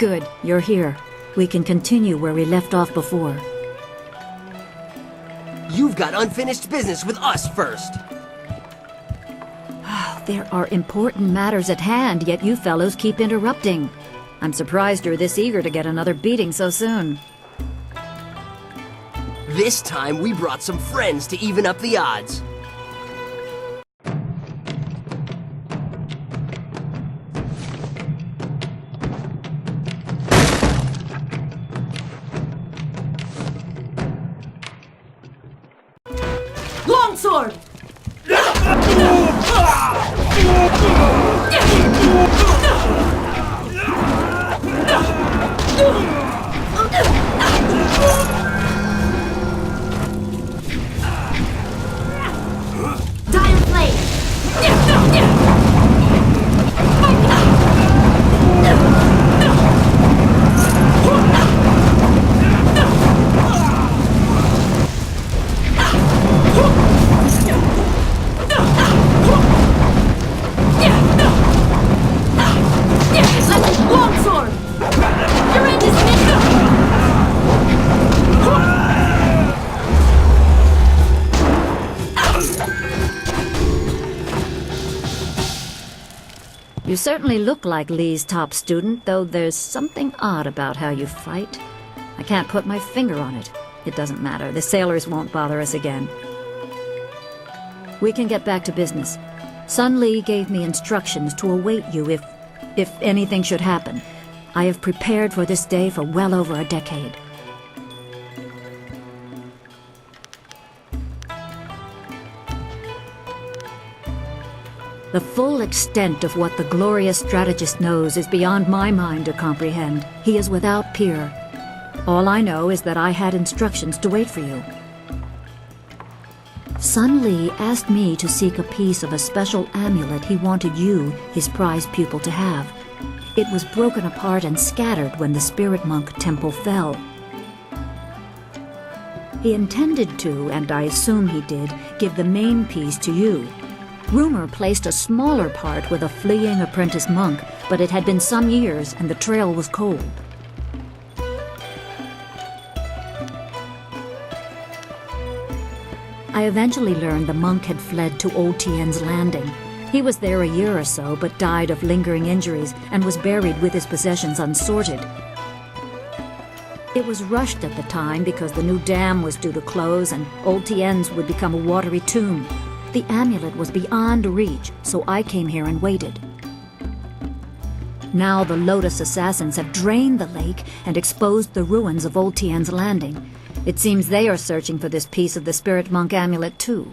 Good, you're here. We can continue where we left off before. You've got unfinished business with us first. There are important matters at hand, yet you fellows keep interrupting. I'm surprised you're this eager to get another beating so soon. This time we brought some friends to even up the odds. Longsword! Dire Blade! Longsword! You're in this mission! You certainly look like Lee's top student, though there's something odd about how you fight. I can't put my finger on it. It doesn't matter. The sailors won't bother us again. We can get back to business. Sun Lee gave me instructions to await you if anything should happen. I have prepared for this day for well over a decade. The full extent of what the glorious strategist knows is beyond my mind to comprehend. He is without peer. All I know is that I had instructions to wait for you. Sun Lee asked me to seek a piece of a special amulet he wanted you, his prized pupil, to have. It was broken apart and scattered when the Spirit Monk Temple fell. He intended to, and I assume he did, give the main piece to you. Rumor placed a smaller part with a fleeing apprentice monk, but it had been some years and the trail was cold. I eventually learned the monk had fled to Old Tien's Landing. He was there a year or so, but died of lingering injuries and was buried with his possessions unsorted. It was rushed at the time because the new dam was due to close and Old Tien's would become a watery tomb. The amulet was beyond reach, so I came here and waited. Now the Lotus assassins have drained the lake and exposed the ruins of Old Tien's Landing. It seems they are searching for this piece of the Spirit Monk amulet too.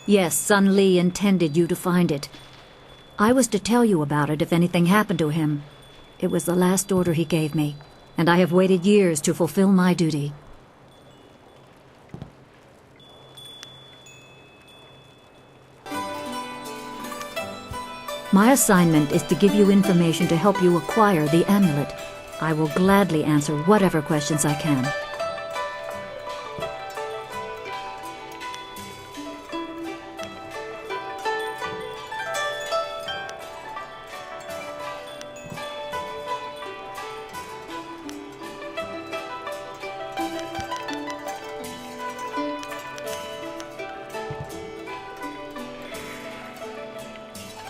Yes, Sun Lee intended you to find it. I was to tell you about it if anything happened to him. It was the last order he gave me, and I have waited years to fulfill my duty. My assignment is to give you information to help you acquire the amulet. I will gladly answer whatever questions I can.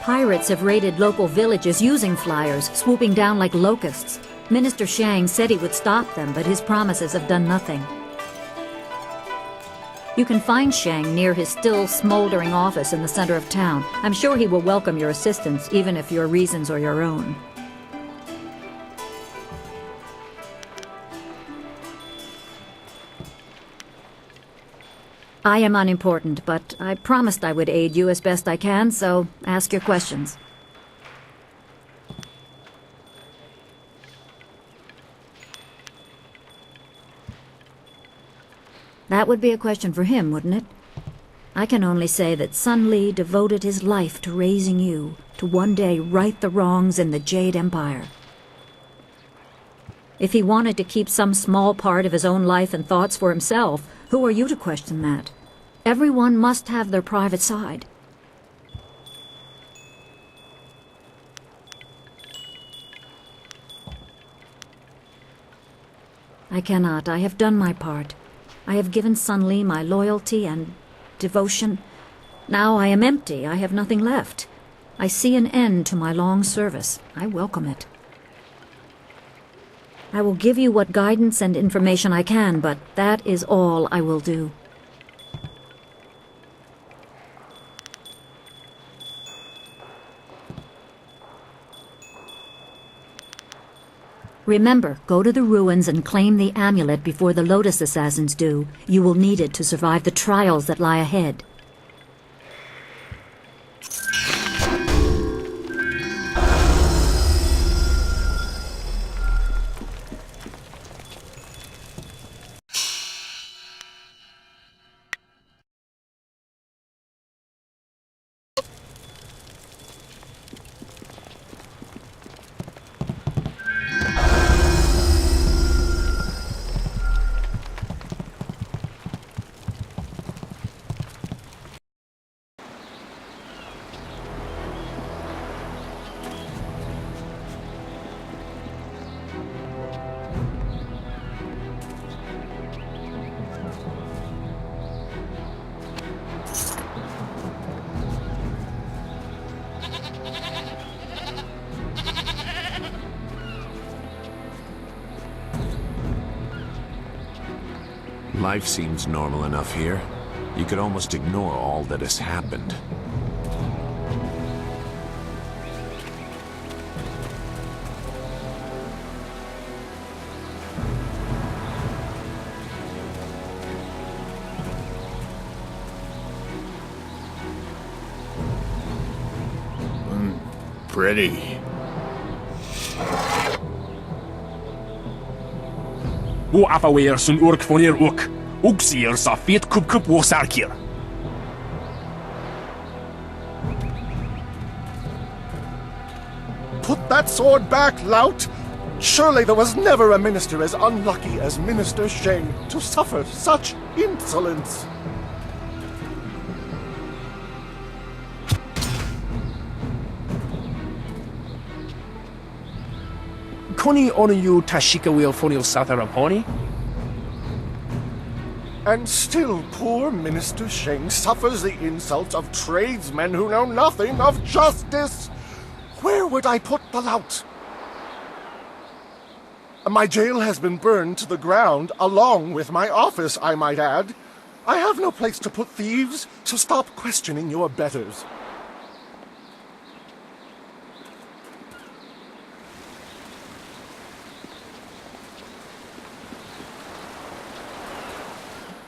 Pirates have raided local villages using flyers, swooping down like locusts. Minister Shang said he would stop them, but his promises have done nothing. You can find Shang near his still smoldering office in the center of town. I'm sure he will welcome your assistance, even if your reasons are your own. I am unimportant, but I promised I would aid you as best I can, so ask your questions. That would be a question for him, wouldn't it? I can only say that Sun Lee devoted his life to raising you, to one day right the wrongs in the Jade Empire. If he wanted to keep some small part of his own life and thoughts for himself, who are you to question that? Everyone must have their private side. I cannot. I have done my part. I have given Sun Li my loyalty and devotion. Now I am empty. I have nothing left. I see an end to my long service. I welcome it. I will give you what guidance and information I can, but that is all I will do. Remember, go to the ruins and claim the amulet before the Lotus Assassins do. You will need it to survive the trials that lie ahead. Life seems normal enough here. You could almost ignore all that has happened. Pretty. Bu afawer sun urk fonir uk. Uksier sa fit kup wasarkir. Put that sword back, lout! Surely there was never a minister as unlucky as Minister Sheng to suffer such insolence. Koni onu tashika will fonil sataraponi? And still poor Minister Sheng suffers the insults of tradesmen who know nothing of justice. Where would I put the lout? My jail has been burned to the ground, along with my office, I might add. I have no place to put thieves, so stop questioning your betters.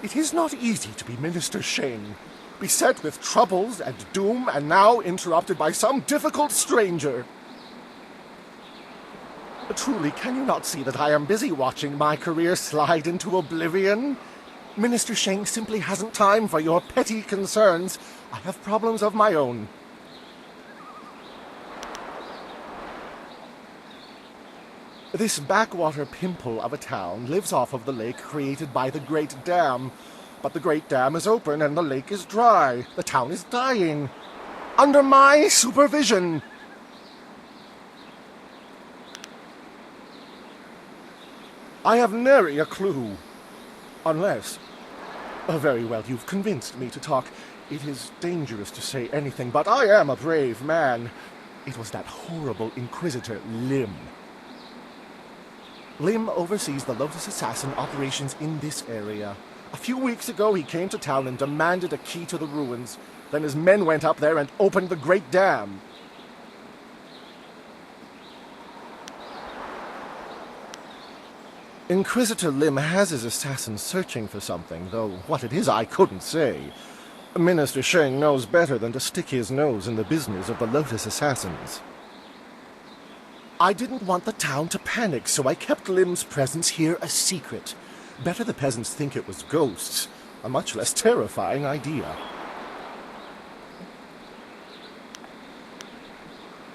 It is not easy to be Minister Sheng, beset with troubles and doom, and now interrupted by some difficult stranger. Truly, can you not see that I am busy watching my career slide into oblivion? Minister Sheng simply hasn't time for your petty concerns. I have problems of my own. This backwater pimple of a town lives off of the lake created by the Great Dam. But the Great Dam is open and the lake is dry. The town is dying. Under my supervision. I have nary a clue. Unless... Oh, very well, you've convinced me to talk. It is dangerous to say anything, but I am a brave man. It was that horrible Inquisitor, Lim. Lim oversees the Lotus Assassin operations in this area. A few weeks ago, he came to town and demanded a key to the ruins. Then his men went up there and opened the Great Dam. Inquisitor Lim has his assassins searching for something, though what it is I couldn't say. Minister Sheng knows better than to stick his nose in the business of the Lotus Assassins. I didn't want the town to panic, so I kept Lim's presence here a secret. Better the peasants think it was ghosts. A much less terrifying idea.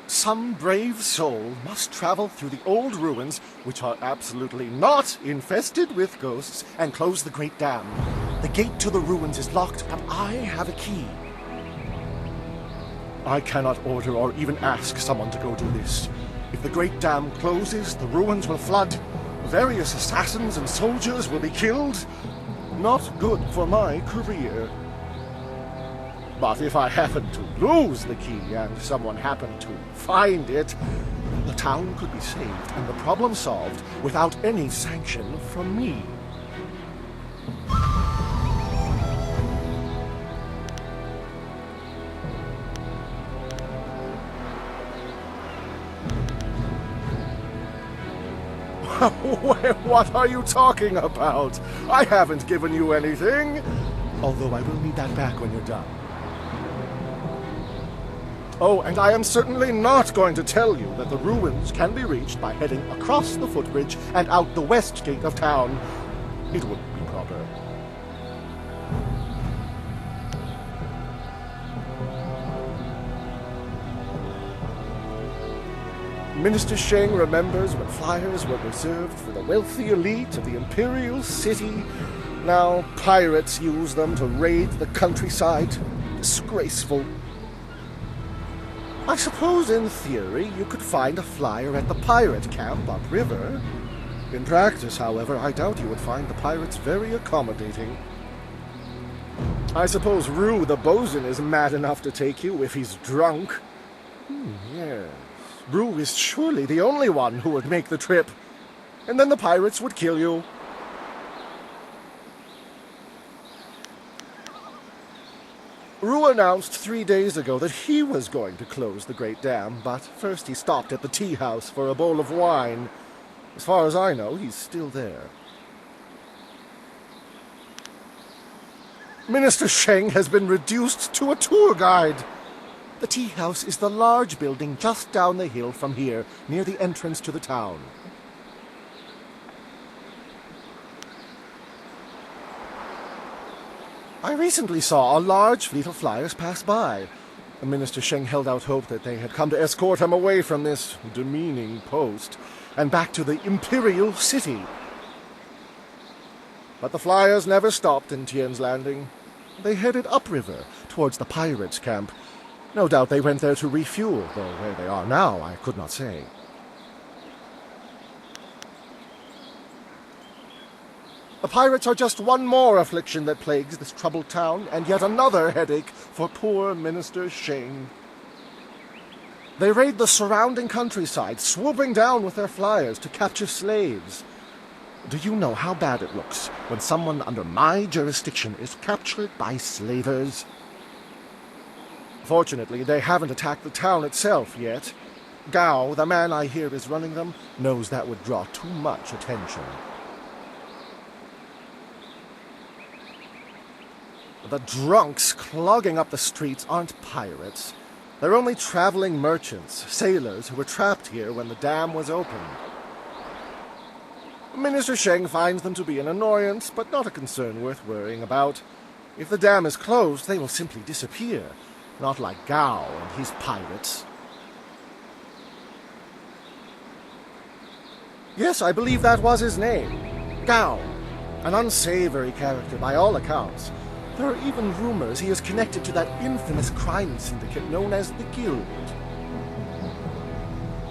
Some brave soul must travel through the old ruins, which are absolutely not infested with ghosts, and close the Great Dam. The gate to the ruins is locked, but I have a key. I cannot order or even ask someone to go do this. If the Great Dam closes, the ruins will flood. various assassins and soldiers will be killed. Not good for my career. But if I happen to lose the key and someone happened to find it, the town could be saved and the problem solved without any sanction from me. What are you talking about? I haven't given you anything. Although I will need that back when you're done. Oh, and I am certainly not going to tell you that the ruins can be reached by heading across the footbridge and out the west gate of town. It wouldn't be proper. Minister Sheng remembers when flyers were reserved for the wealthy elite of the Imperial City. Now pirates use them to raid the countryside. Disgraceful. I suppose in theory you could find a flyer at the pirate camp upriver. In practice, however, I doubt you would find the pirates very accommodating. I suppose Rue the bosun is mad enough to take you if he's drunk. Yes. Rue is surely the only one who would make the trip. And then the pirates would kill you. Rue announced 3 days ago that he was going to close the Great Dam, but first he stopped at the tea house for a bowl of wine. As far as I know, he's still there. Minister Sheng has been reduced to a tour guide. The tea house is the large building just down the hill from here, near the entrance to the town. I recently saw a large fleet of flyers pass by. Minister Sheng held out hope that they had come to escort him away from this demeaning post and back to the Imperial City. But the flyers never stopped in Tien's Landing. They headed upriver towards the pirates' camp. No doubt they went there to refuel, though where they are now I could not say. The pirates are just one more affliction that plagues this troubled town, and yet another headache for poor Minister Sheng. They raid the surrounding countryside, swooping down with their flyers to capture slaves. Do you know how bad it looks when someone under my jurisdiction is captured by slavers? Fortunately, they haven't attacked the town itself yet. Gao, the man I hear is running them, knows that would draw too much attention. The drunks clogging up the streets aren't pirates. They're only traveling merchants, sailors who were trapped here when the dam was opened. Minister Sheng finds them to be an annoyance, but not a concern worth worrying about. If the dam is closed, they will simply disappear. Not like Gao and his pirates. Yes, I believe that was his name. Gao. An unsavory character by all accounts. There are even rumors he is connected to that infamous crime syndicate known as the Guild.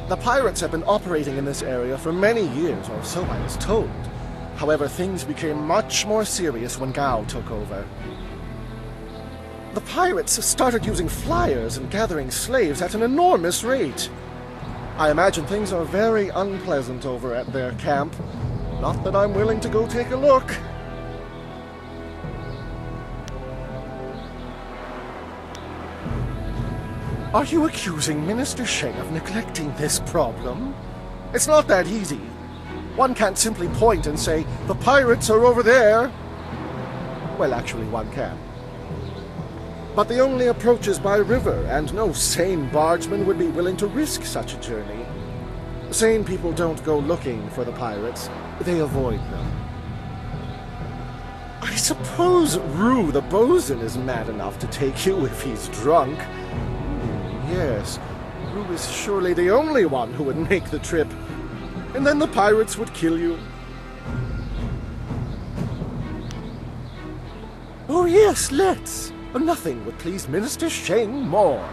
The pirates have been operating in this area for many years, or so I was told. However, things became much more serious when Gao took over. The pirates started using flyers and gathering slaves at an enormous rate. I imagine things are very unpleasant over at their camp. Not that I'm willing to go take a look. Are you accusing Minister Sheng of neglecting this problem? It's not that easy. One can't simply point and say, the pirates are over there. Well, actually, one can. But the only approach is by river, and no sane bargeman would be willing to risk such a journey. Sane people don't go looking for the pirates. They avoid them. I suppose Rue the bosun is mad enough to take you if he's drunk. Yes, Rue is surely the only one who would make the trip. And then the pirates would kill you. Oh yes, let's. Nothing would please Minister Sheng more.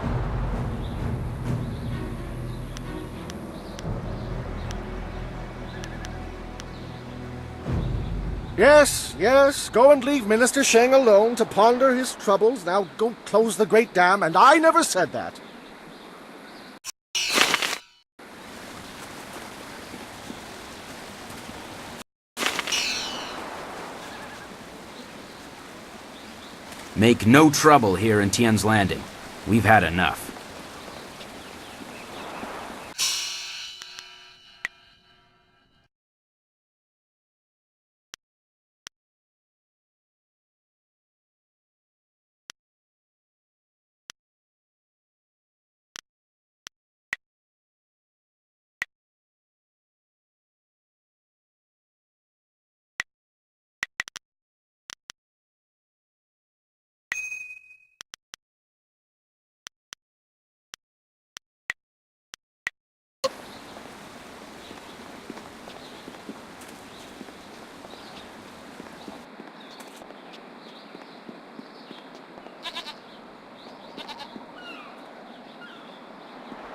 Yes, yes, go and leave Minister Sheng alone to ponder his troubles. Now go close the great dam, and I never said that. Make no trouble here in Tian's Landing. We've had enough.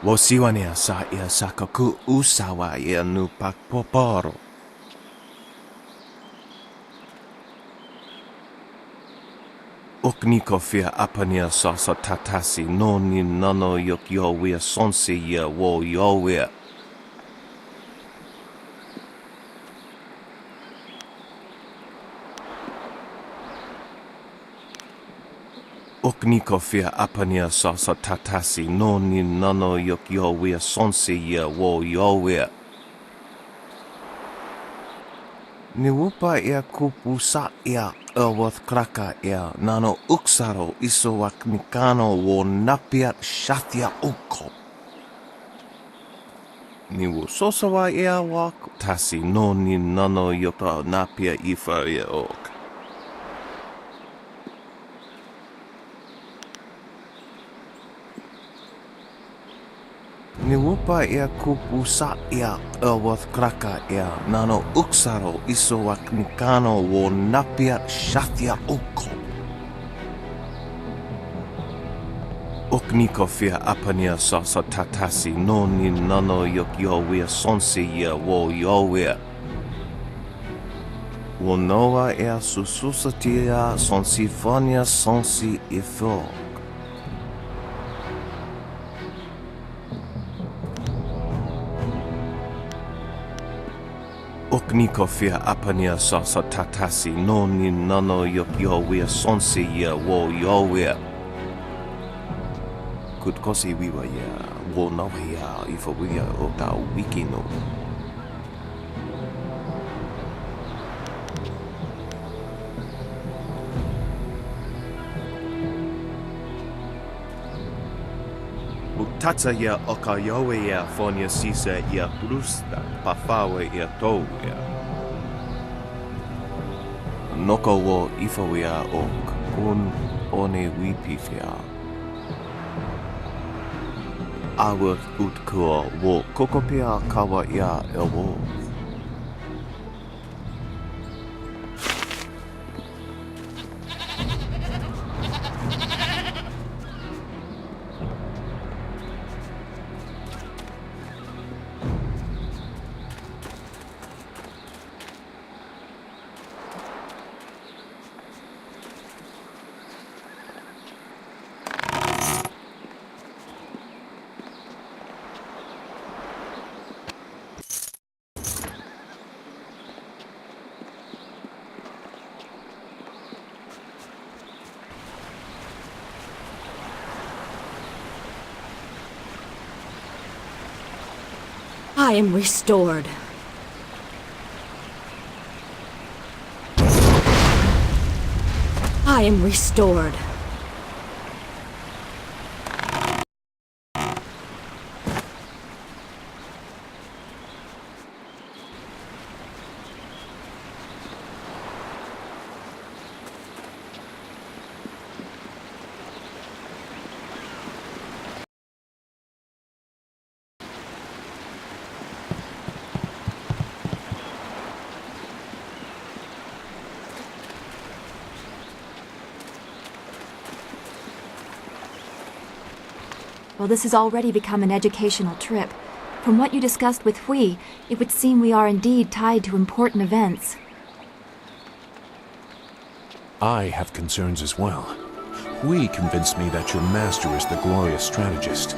Wosiwania sa ia sakaku usawa ia nu pakpoporo. Oknikofia apania sasa tatasi noni nano yok yowia sonsi ia wo yowia. Oknikofia apania sasa tatasi noni nano yok yowia sonsi ia wo yowia. Niwupa ia kupusa ia Elworth kraka ia nano uksaro isowak mikano wo napiat shathia uko. Niwu sosawa ia wak tasi noni nano yota napia ifa ia ok. Niwupa ia kupusa ia Elworth kraka ia nano uksaro isowak mikano wo napiat shathia uko. Oknikofia apania sasa tatasi noni nano yok yowia sonsi ia wo yowia. Wonoa ia sususatia sonsifonia sonsi ifo. Oknikofia apania sasa tatasi noni nano yok yowia sonsi ia wo yowia. Kutkosi wiwa ia wo nawa ia ifa wia o ta wikino. Tata ia okayowe ia fonia sisa ia brusta pafawe ia tou ia. Noko wo ifawia ok kun one wipifia. Awa utkua wo kokopia kawa ia elwo. I am restored. I am restored. Well, this has already become an educational trip. From what you discussed with Hui, it would seem we are indeed tied to important events. I have concerns as well. Hui convinced me that your master is the glorious strategist.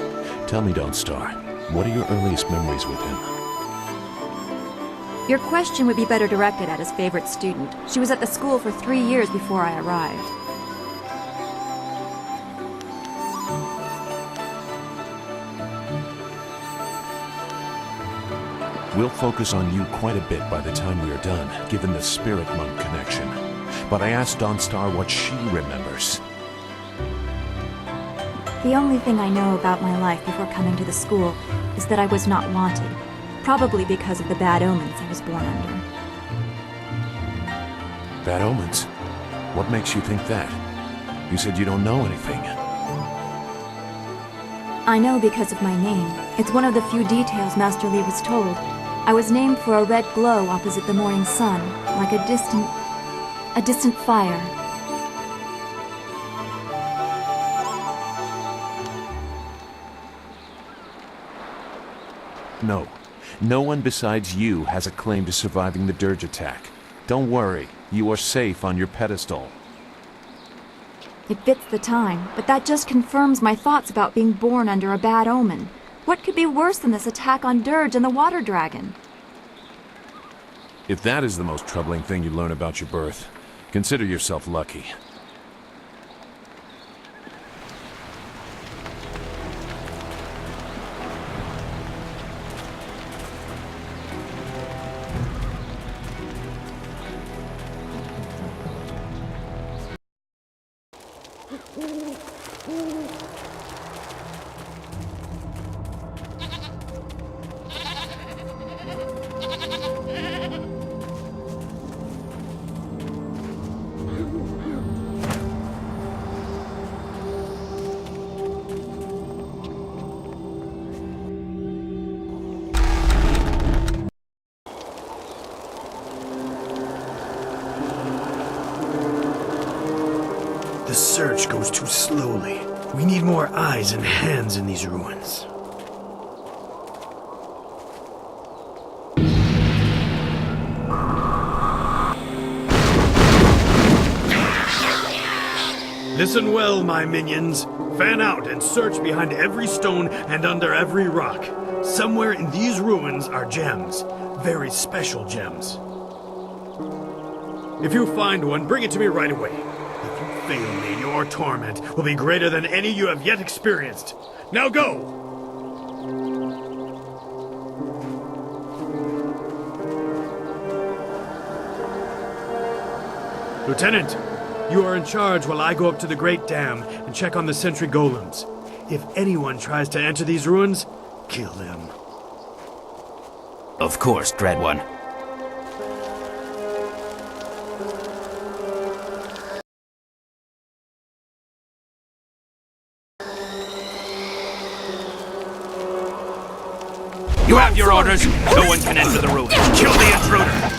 Tell me, Dawnstar, what are your earliest memories with him? Your question would be better directed at his favorite student. She was at the school for 3 years before I arrived. We'll focus on you quite a bit by the time we are done, given the spirit monk connection. But I asked Dawnstar what she remembers. The only thing I know about my life before coming to the school is that I was not wanted, probably because of the bad omens I was born under. Bad omens? What makes you think that? You said you don't know anything. I know because of my name. It's one of the few details Master Li was told. I was named for a red glow opposite the morning sun, like a distant fire. No. No one besides you has a claim to surviving the dirge attack. Don't worry, you are safe on your pedestal. It fits the time, but that just confirms my thoughts about being born under a bad omen. What could be worse than this attack on Dirge and the Water Dragon? If that is the most troubling thing you learn about your birth, consider yourself lucky. The search goes too slowly. We need more eyes and hands in these ruins. Listen well, my minions. Fan out and search behind every stone and under every rock. Somewhere in these ruins are gems. Very special gems. If you find one, bring it to me right away. If you fail me, your torment will be greater than any you have yet experienced. Now go! Lieutenant, you are in charge while I go up to the Great Dam and check on the sentry golems. If anyone tries to enter these ruins, kill them. Of course, Dread One. You have your orders. No one can enter the room. Kill the intruder.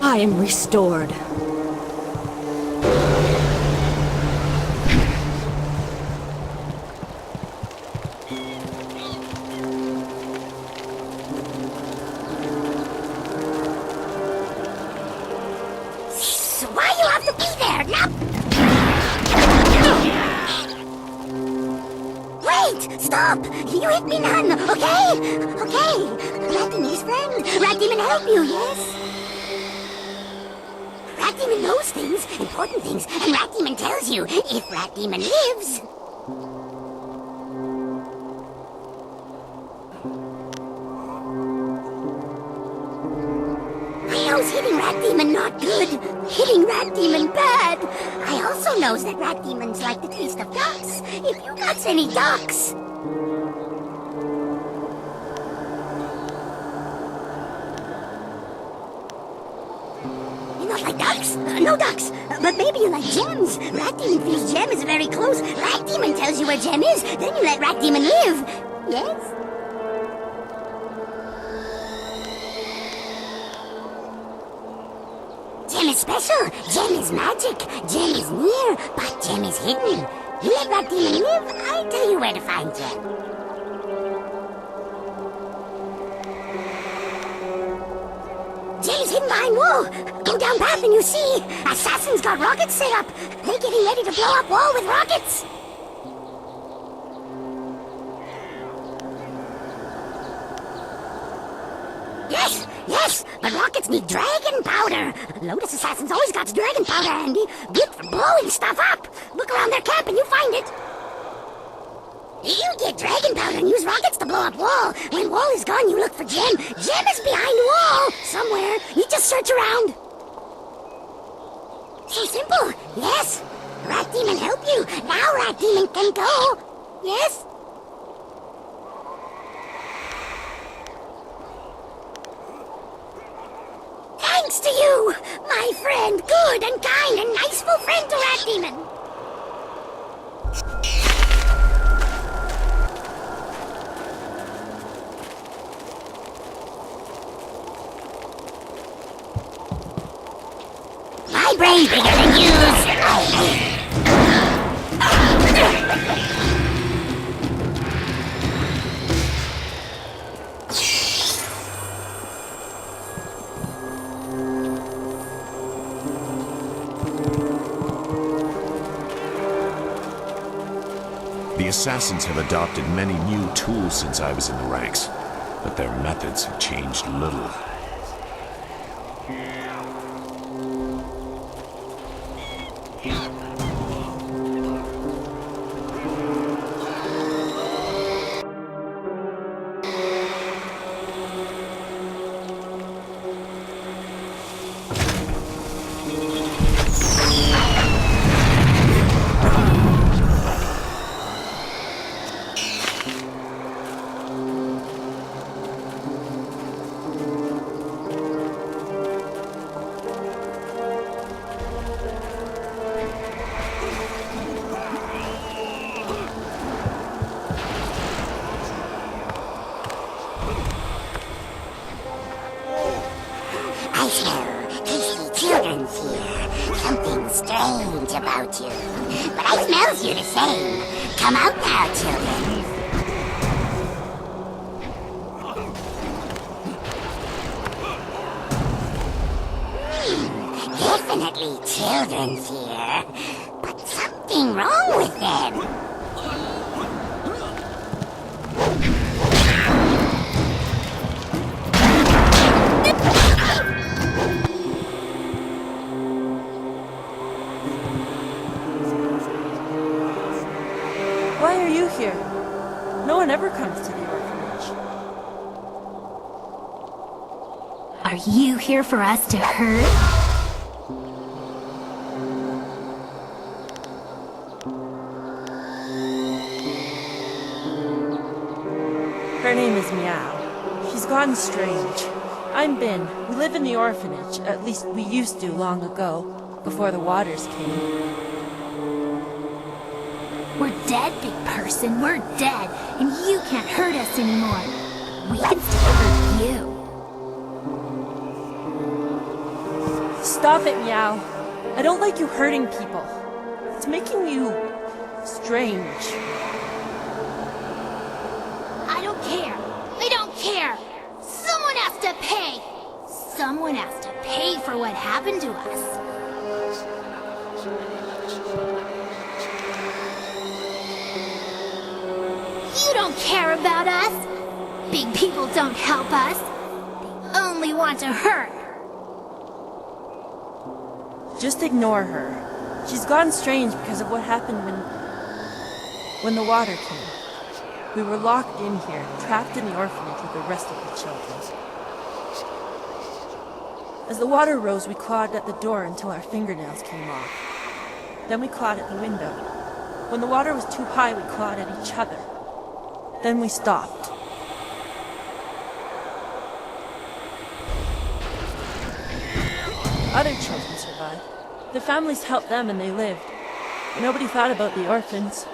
I am restored. So why you have to be there? Now? Wait! Stop! You hit me none, okay? Okay. Rat Demon is friend. Rat Demon help you, yes? Rat Demon knows things, important things, and Rat Demon tells you if Rat Demon lives. I know knows hitting Rat Demon not good. Hitting Rat Demon bad. I also knows that Rat Demons like the taste of ducks. If you got any ducks. You not like ducks? No ducks. But maybe you like gems. Rat Demon feels gem is very close. Rat Demon tells you where gem is. Then you let Rat Demon live. Yes? Gem is special. Gem is magic. Gem is near, but gem is hidden. You let Rat Demon live, I'll tell you where to find gem. Gem is hidden behind wall. Go down path and you see. Assassins got rockets set up. They're getting ready to blow up wall with rockets. Yes, yes, but rockets need dragon powder. Lotus Assassins always got dragon powder handy. Good for blowing stuff up. Look around their camp and you find it. You get dragon powder and use rockets to blow up wall. When wall is gone, you look for gem. Gem is behind wall. Somewhere. You just search around. So simple. Yes. Rat Demon help you. Now Rat Demon can go. Yes. Thanks to you, my friend, good and kind and niceful friend to Rat Demon. My brain's bigger than yours. The assassins have adopted many new tools since I was in the ranks, but their methods have changed little. I smell tasty children's here. Something strange about you. But I smells you the same. Come out now, children. Definitely children's here. But something wrong with them. Why are you here? No one ever comes to the orphanage. Are you here for us to hurt? Her name is Meow. She's gone strange. I'm Bin. We live in the orphanage. At least we used to long ago, before the waters came. We're dead, big person. We're dead. And you can't hurt us anymore. We can still hurt you. Stop it, Meow. I don't like you hurting people. It's making you strange. I don't care. I don't care. Someone has to pay. Someone has to pay for what happened to us. You don't care about us. Big people don't help us. They only want to hurt. Just ignore her. She's gone strange because of what happened when the water came. We were locked in here, trapped in the orphanage with the rest of the children. As the water rose, we clawed at the door until our fingernails came off. Then we clawed at the window. When the water was too high, we clawed at each other. Then we stopped. Other children survived. The families helped them and they lived. Nobody thought about the orphans.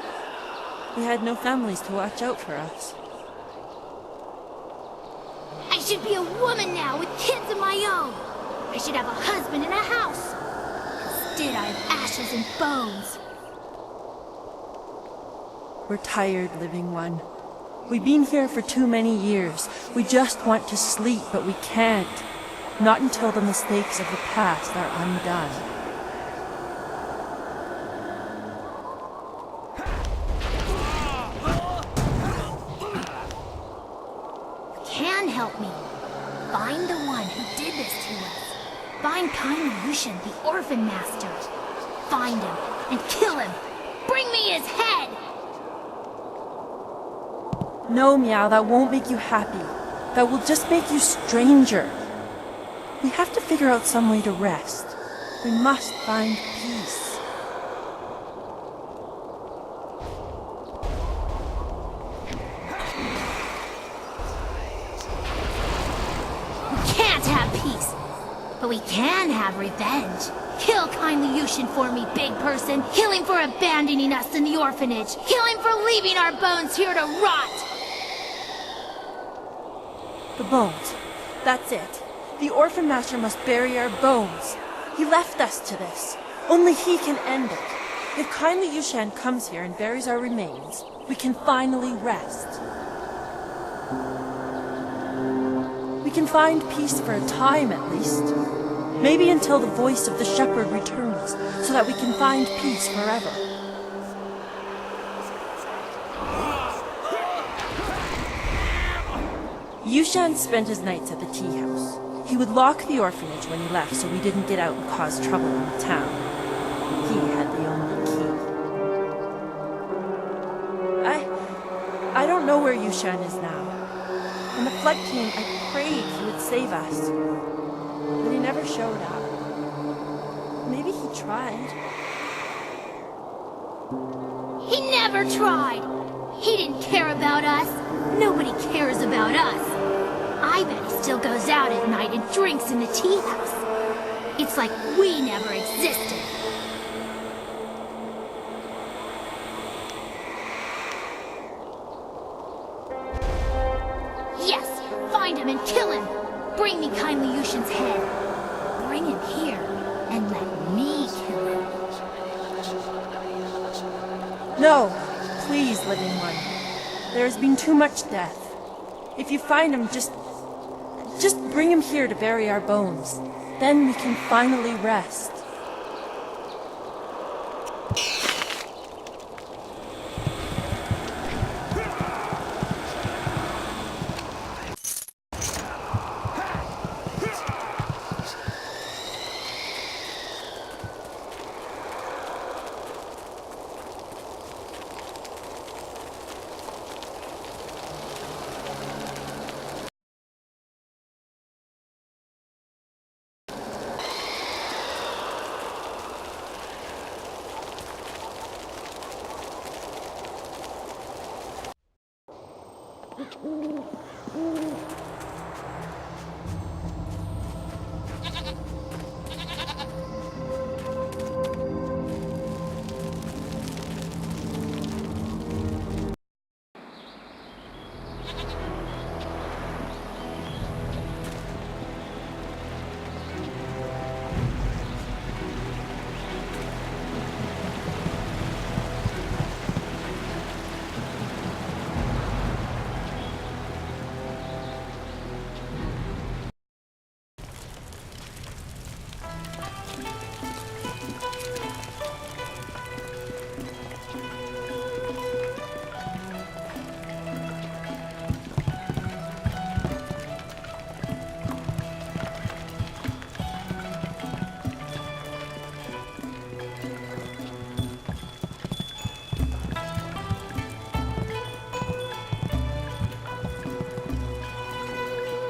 We had no families to watch out for us. I should be a woman now with kids of my own. I should have a husband and a house. Instead, I have ashes and bones. We're tired, living one. We've been here for too many years. We just want to sleep, but we can't. Not until the mistakes of the past are undone. You can help me. Find the one who did this to us. Find Kind Yushin, the orphan master. Find him and kill him. Bring me his head! No, Meow, that won't make you happy. That will just make you stranger. We have to figure out some way to rest. We must find peace. We can't have peace, but we can have revenge. Kill kindly Yushin for me, big person. Kill him for abandoning us in the orphanage. Kill him for leaving our bones here to rot. The bones. That's it. The orphan master must bury our bones. He left us to this. Only he can end it. If kindly Yushan comes here and buries our remains, we can finally rest. We can find peace for a time at least. Maybe until the voice of the shepherd returns, so that we can find peace forever. Yushan spent his nights at the tea house. He would lock the orphanage when he left so we didn't get out and cause trouble in the town. He had the only key. I don't know where Yushan is now. When the flood came, I prayed he would save us. But he never showed up. Maybe he tried. He never tried. He didn't care about us. Nobody cares about us. I bet he still goes out at night and drinks in the tea house. It's like we never existed. Yes, find him and kill him. Bring me kindly Yushin's head. Bring him here and let me kill him. No, please, living one. There has been too much death. If you find him, just bring him here to bury our bones. Then we can finally rest.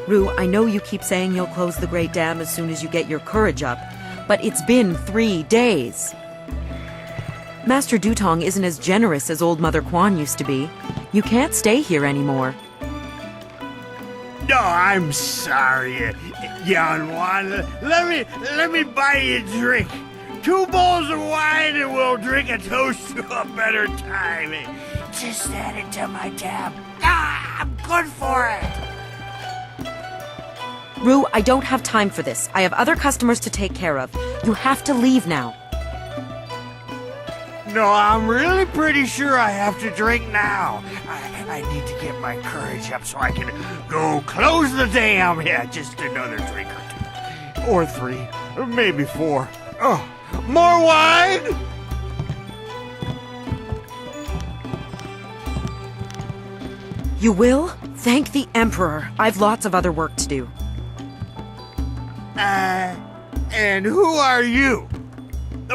Rue, I know you keep saying you'll close the Great Dam as soon as you get your courage up, but it's been 3 days. Master Dutong isn't as generous as old Mother Quan used to be. You can't stay here anymore. No, I'm sorry, young one. Let me buy you a drink. 2 bowls of wine and we'll drink a toast to a better time. Just add it to my tab. I'm good for it. Rue, I don't have time for this. I have other customers to take care of. You have to leave now. No, I'm really pretty sure I have to drink now. I need to get my courage up so I can go close the dam. Yeah, just another drink or 2. Or 3. Or maybe 4. Oh, more wine? You will? Thank the Emperor. I've lots of other work to do. And who are you?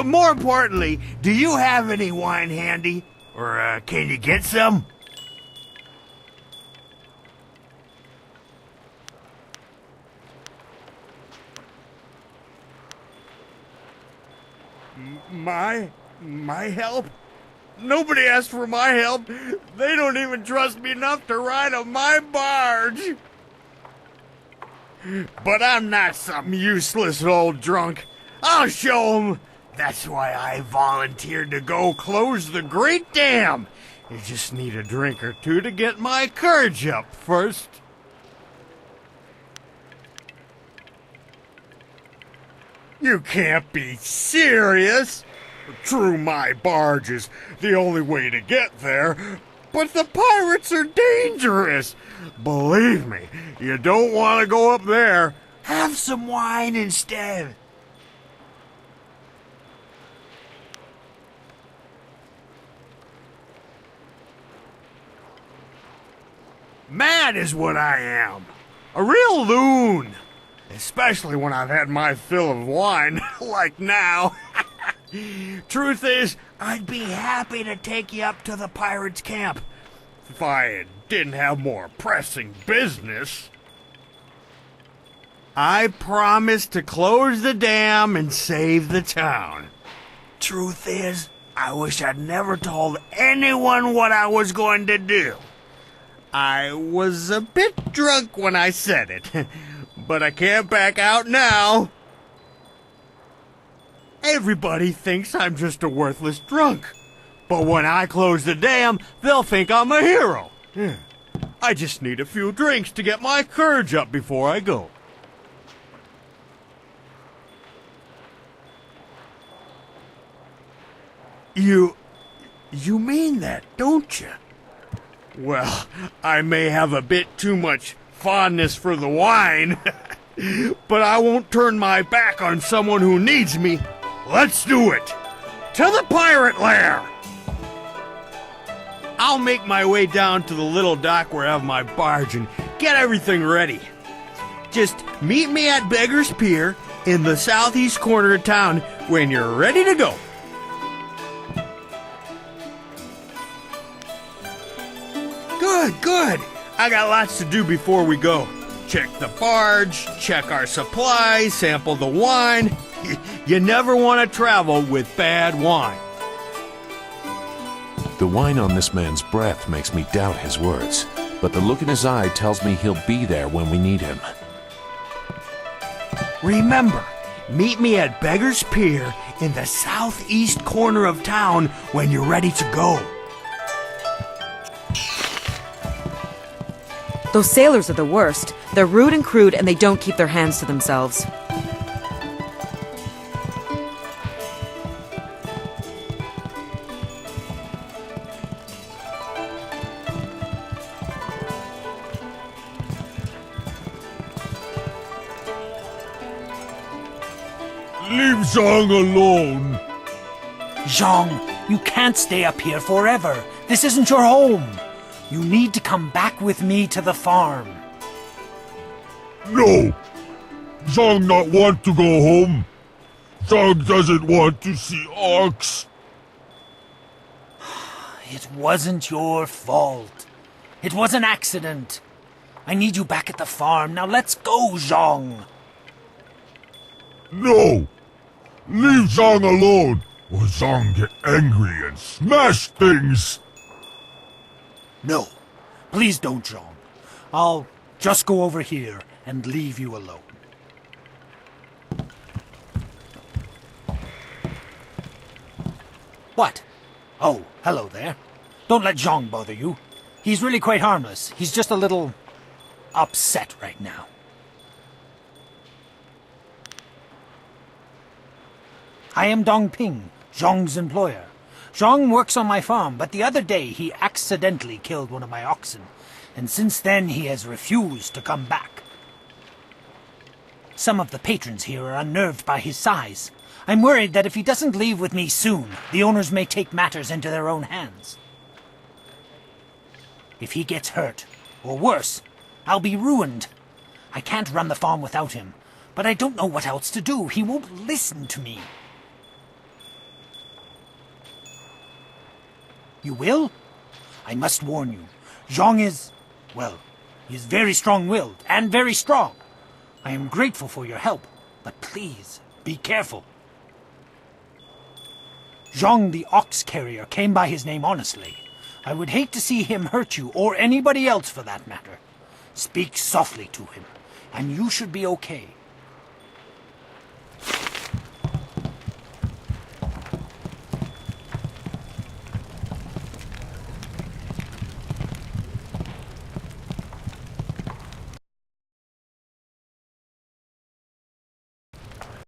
More importantly, do you have any wine handy? Or, can you get some? My help? Nobody asked for my help. They don't even trust me enough to ride on my barge. But I'm not some useless old drunk. I'll show 'em. That's why I volunteered to go close the Great Dam. You just need a drink or 2 to get my courage up first. You can't be serious. True, my barge is the only way to get there, but the pirates are dangerous. Believe me, you don't want to go up there. Have some wine instead. Mad is what I am. A real loon. Especially when I've had my fill of wine, like now. Truth is, I'd be happy to take you up to the pirates' camp if I didn't have more pressing business. I promised to close the dam and save the town. Truth is, I wish I'd never told anyone what I was going to do. I was a bit drunk when I said it, but I can't back out now. Everybody thinks I'm just a worthless drunk. But when I close the dam, they'll think I'm a hero. I just need a few drinks to get my courage up before I go. You mean that, don't you? Well, I may have a bit too much fondness for the wine, but I won't turn my back on someone who needs me. Let's do it! To the pirate lair! I'll make my way down to the little dock where I have my barge and get everything ready. Just meet me at Beggar's Pier in the southeast corner of town when you're ready to go. Good. I got lots to do before we go. Check the barge, check our supplies, sample the wine. You never want to travel with bad wine. The wine on this man's breath makes me doubt his words, but the look in his eye tells me he'll be there when we need him. Remember, meet me at Beggar's Pier in the southeast corner of town when you're ready to go. Those sailors are the worst. They're rude and crude, and they don't keep their hands to themselves. Leave Zhang alone. Zhang, you can't stay up here forever. This isn't your home. You need to come back with me to the farm. No! Zhang not want to go home. Zhang doesn't want to see orcs. It wasn't your fault. It was an accident. I need you back at the farm. Now let's go, Zhang. No! Leave Zhang alone, or Zhang get angry and smash things! No, please don't, Zhang. I'll just go over here and leave you alone. What? Oh, hello there. Don't let Zhang bother you. He's really quite harmless. He's just a little upset right now. I am Dong Ping, Zhang's employer. Zhang works on my farm, but the other day he accidentally killed one of my oxen, and since then he has refused to come back. Some of the patrons here are unnerved by his size. I'm worried that if he doesn't leave with me soon, the owners may take matters into their own hands. If he gets hurt, or worse, I'll be ruined. I can't run the farm without him, but I don't know what else to do. He won't listen to me. You will? I must warn you. Zhang is, well, he is very strong-willed and very strong. I am grateful for your help, but please, be careful. Zhang the ox carrier came by his name honestly. I would hate to see him hurt you, or anybody else for that matter. Speak softly to him, and you should be okay.